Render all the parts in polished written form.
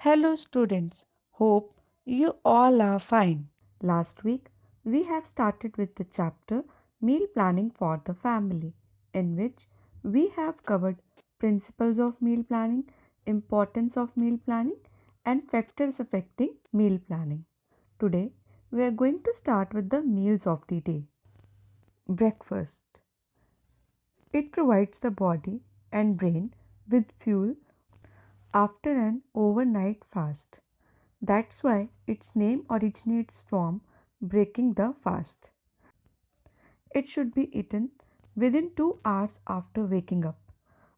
Hello, students. Hope you all are fine. Last week, we have started with the chapter Meal Planning for the Family, in which we have covered principles of meal planning, importance of meal planning, and factors affecting meal planning. Today, we are going to start with the meals of the day. Breakfast. It provides the body and brain with fuel after an overnight fast. That's why its name originates from breaking the fast. It should be eaten within 2 hours after waking up.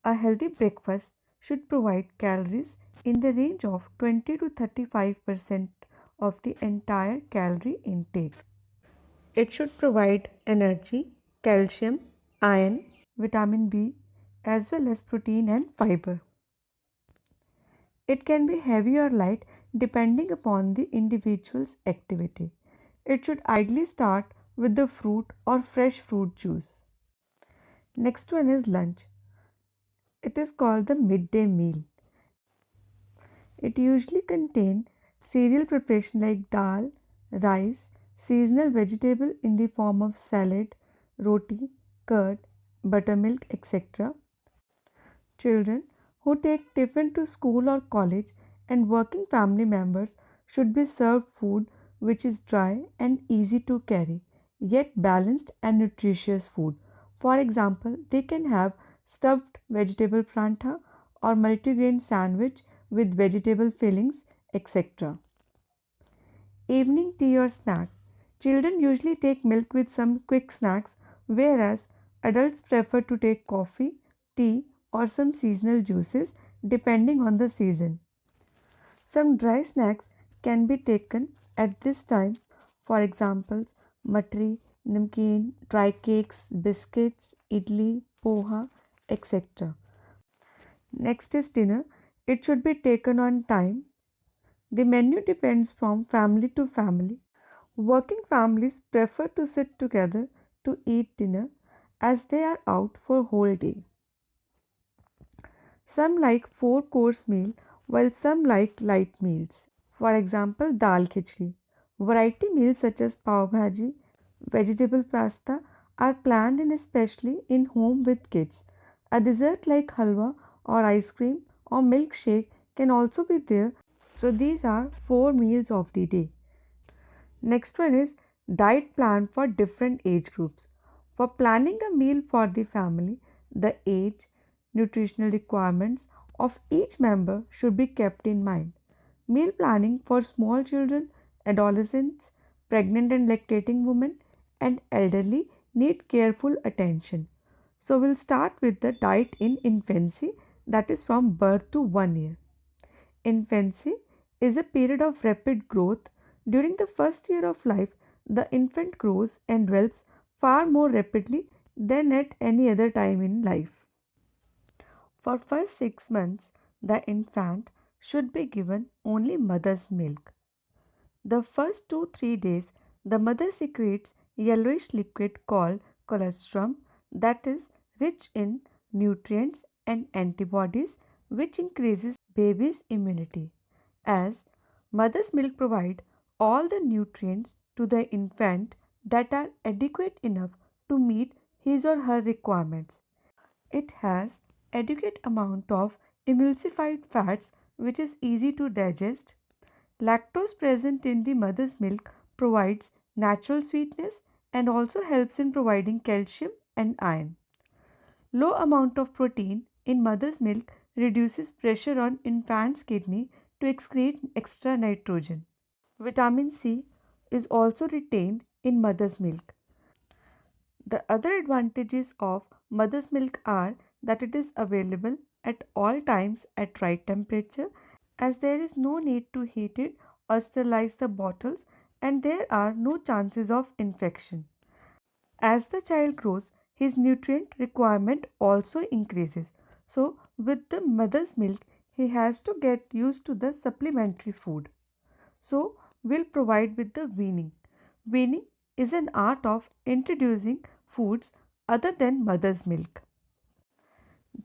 A healthy breakfast should provide calories in the range of 20 to 35% of the entire calorie intake. It should provide energy, calcium, iron, vitamin B, as well as protein and fiber. It can be heavy or light depending upon the individual's activity. It should ideally start with the fruit or fresh fruit juice. Next one is lunch. It is called the midday meal. It usually contains cereal preparation like dal, rice, seasonal vegetable in the form of salad, roti, curd, buttermilk, etc. Children who take tiffin to school or college and working family members should be served food which is dry and easy to carry, yet balanced and nutritious food. For example, they can have stuffed vegetable prantha or multigrain sandwich with vegetable fillings, etc. Evening tea or snack. Children usually take milk with some quick snacks, whereas adults prefer to take coffee, tea, or some seasonal juices depending on the season. Some dry snacks can be taken at this time, for examples, matri, namkeen, dry cakes, biscuits, idli, poha, etc. Next is dinner. It should be taken on time. The menu depends from family to family. Working families prefer to sit together to eat dinner as they are out for whole day. Some like 4 course meal while some like light meals. For example, dal khichdi. Variety meals such as pav bhaji, vegetable pasta are planned in especially in home with kids. A dessert like halwa or ice cream or milkshake can also be there. So these are 4 meals of the day. Next one is diet plan for different age groups. For planning a meal for the family, the age, nutritional requirements of each member should be kept in mind. Meal planning for small children, adolescents, pregnant and lactating women, and elderly need careful attention. So we'll start with the diet in infancy, that is from birth to 1 year. Infancy is a period of rapid growth. During the first year of life, the infant grows and develops far more rapidly than at any other time in life. For first 6 months, the infant should be given only mother's milk. The first 2-3 days, the mother secretes yellowish liquid called colostrum that is rich in nutrients and antibodies which increases baby's immunity. As mother's milk provide all the nutrients to the infant that are adequate enough to meet his or her requirements. It has adequate amount of emulsified fats which is easy to digest. Lactose present in the mother's milk provides natural sweetness and also helps in providing calcium and iron. Low amount of protein in mother's milk reduces pressure on infant's kidney to excrete extra nitrogen. Vitamin C is also retained in mother's milk. The other advantages of mother's milk are that it is available at all times at right temperature as there is no need to heat it or sterilize the bottles and there are no chances of infection. As the child grows, his nutrient requirement also increases. So, with the mother's milk, he has to get used to the supplementary food. So, we'll provide with the weaning. Weaning is an art of introducing foods other than mother's milk.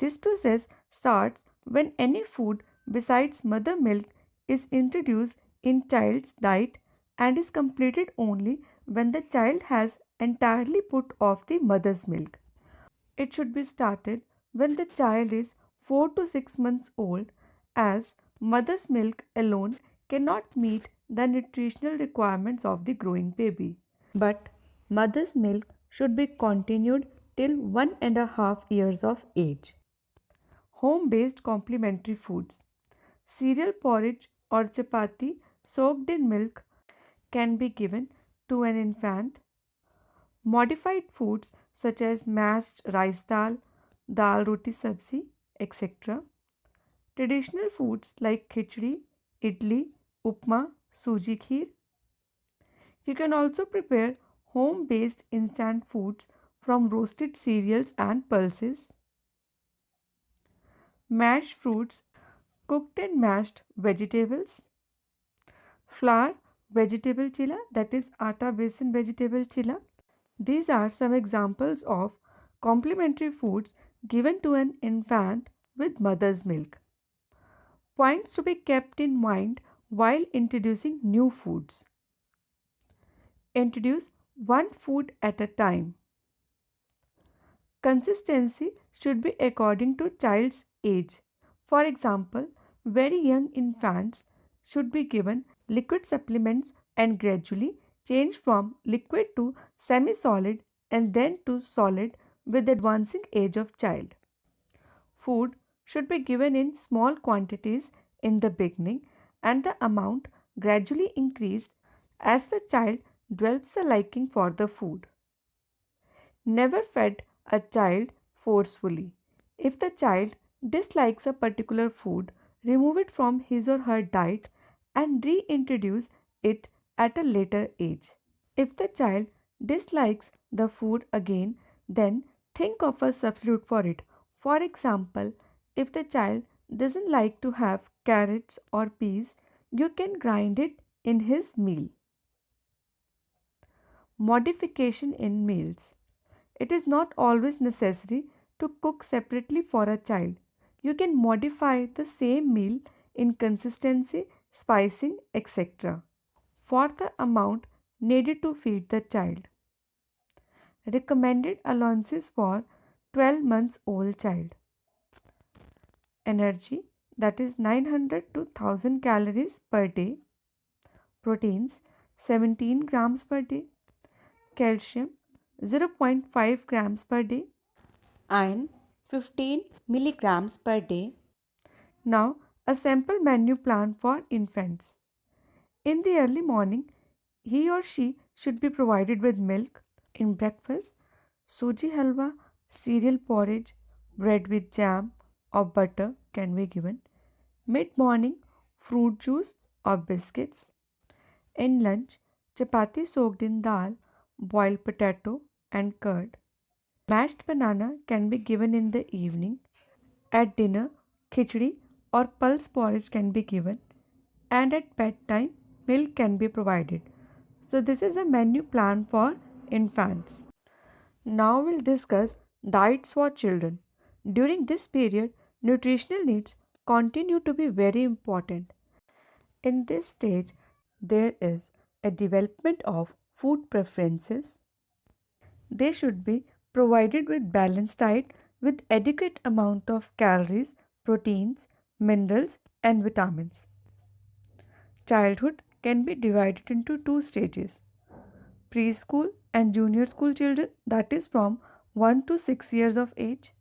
This process starts when any food besides mother milk is introduced in child's diet and is completed only when the child has entirely put off the mother's milk. It should be started when the child is 4 to 6 months old, as mother's milk alone cannot meet the nutritional requirements of the growing baby. But mother's milk should be continued till 1.5 years of age. Home based complementary foods. Cereal porridge or chapati soaked in milk can be given to an infant. Modified foods such as mashed rice dal roti sabzi, etc. Traditional foods like khichdi, idli, upma, suji kheer. You can also prepare home based instant foods from roasted cereals and pulses. Mashed fruits, cooked and mashed vegetables. Flour vegetable chilla, that is atta besan vegetable chilla. These are some examples of complementary foods given to an infant with mother's milk. Points to be kept in mind while introducing new foods. Introduce one food at a time. Consistency should be according to child's age. For example, very young infants should be given liquid supplements and gradually change from liquid to semi solid and then to solid with the advancing age of child. Food should be given in small quantities in the beginning and the amount gradually increased as the child develops a liking for the food. Never fed a child forcefully. If the child dislikes a particular food, remove it from his or her diet and reintroduce it at a later age. If the child dislikes the food again, then think of a substitute for it. For example, if the child doesn't like to have carrots or peas, you can grind it in his meal. Modification in meals. It is not always necessary to cook separately for a child. You can modify the same meal in consistency, spicing, etc. for the amount needed to feed the child. Recommended allowances for 12 months old child. Energy, that is 900 to 1000 calories per day. Proteins 17 grams per day. Calcium 0.5 grams per day. Iron 15 milligrams per day. Now, a sample menu plan for infants. In the early morning, he or she should be provided with milk. In breakfast, suji halwa, cereal porridge, bread with jam or butter can be given. Mid morning, fruit juice or biscuits. In lunch, chapati soaked in dal, boiled potato, and curd. Mashed banana can be given in the evening. At dinner, khichdi or pulse porridge can be given, and at bedtime, milk can be provided. So, this is a menu plan for infants. Now, we'll discuss diets for children. During this period, nutritional needs continue to be very important. In this stage, there is a development of food preferences. They should be provided with balanced diet with adequate amount of calories, proteins, minerals and vitamins. Childhood can be divided into two stages: preschool and junior school children, that is from 1 to 6 years of age;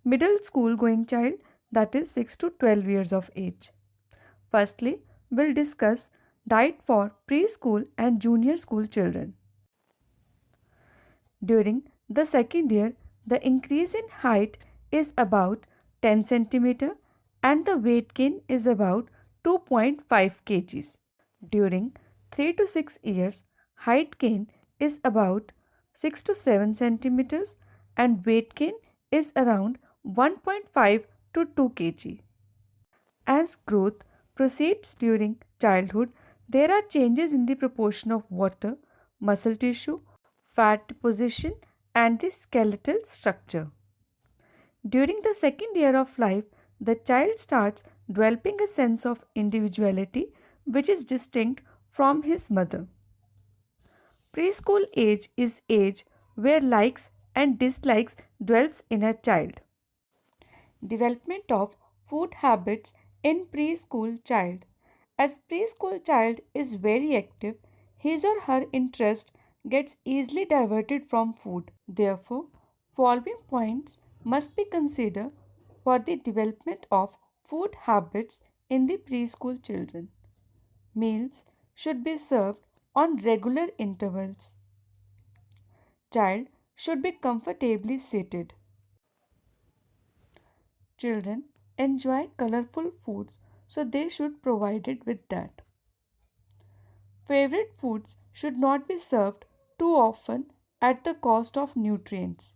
middle school going child, that is 6 to 12 years of age. Firstly, we'll discuss diet for preschool and junior school children. During the second year, the increase in height is about 10 centimeter and the weight gain is about 2.5 kgs. During 3 to 6 years, height gain is about 6 to 7 centimeters and weight gain is around 1.5 to 2 kg. As growth proceeds during childhood, there are changes in the proportion of water, muscle tissue, fat deposition, and the skeletal structure. During the second year of life, the child starts developing a sense of individuality which is distinct from his mother. Preschool age is age where likes and dislikes dwells in a child. Development of food habits in preschool child. As preschool child is very active, his or her interest gets easily diverted from food. Therefore, following points must be considered for the development of food habits in the preschool children. Meals should be served on regular intervals. Child should be comfortably seated. Children enjoy colorful foods, so they should provide it with that. Favorite foods should not be served too often at the cost of nutrients.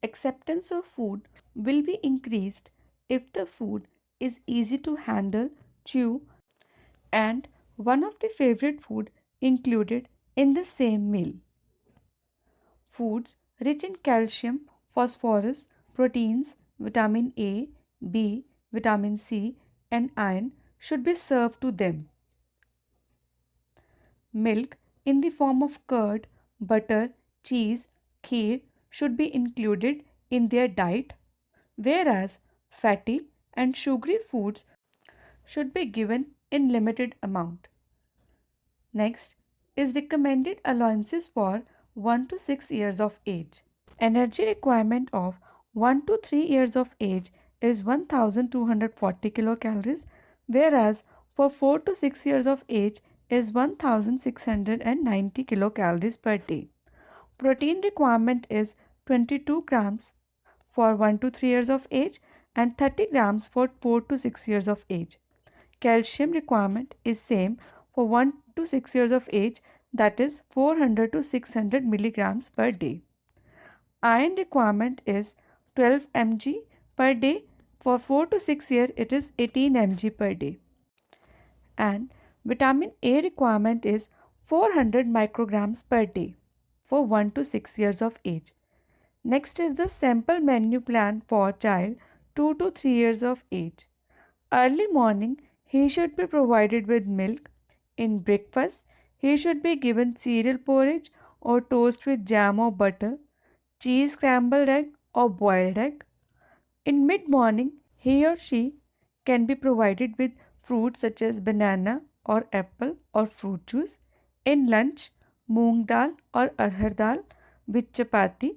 Acceptance of food will be increased if the food is easy to handle, chew, and one of the favorite food included in the same meal. Foods rich in calcium, phosphorus, proteins, vitamin A, B, vitamin C, and iron should be served to them. Milk in the form of curd, butter, cheese, kheer should be included in their diet, whereas fatty and sugary foods should be given in limited amount. Next is recommended allowances for 1 to 6 years of age. Energy requirement of 1 to 3 years of age is 1240 kilocalories, whereas for 4 to 6 years of age is 1690 kilocalories per day. Protein requirement is 22 grams for 1 to 3 years of age and 30 grams for 4 to 6 years of age. Calcium requirement is same for 1 to 6 years of age, that is 400 to 600 milligrams per day. Iron requirement is 12 mg per day. For 4 to 6 years, it is 18 mg per day. And vitamin A requirement is 400 micrograms per day for 1 to 6 years of age. Next is the sample menu plan for child 2 to 3 years of age. Early morning, he should be provided with milk. In breakfast, he should be given cereal porridge or toast with jam or butter, cheese scrambled egg or boiled egg. In mid morning, he or she can be provided with fruits such as banana or apple or fruit juice. In lunch, moong dal or arhar dal with chapati,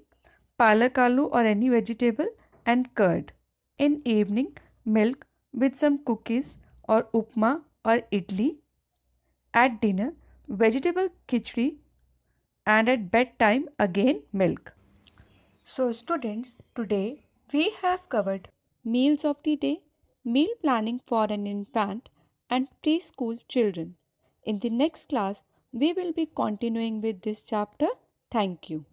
palak aloo or any vegetable and curd. In evening, milk with some cookies or upma or idli. At dinner, vegetable khichdi, and at bedtime again milk. So, students, today we have covered meals of the day, meal planning for an infant, and preschool children. In the next class, we will be continuing with this chapter. Thank you.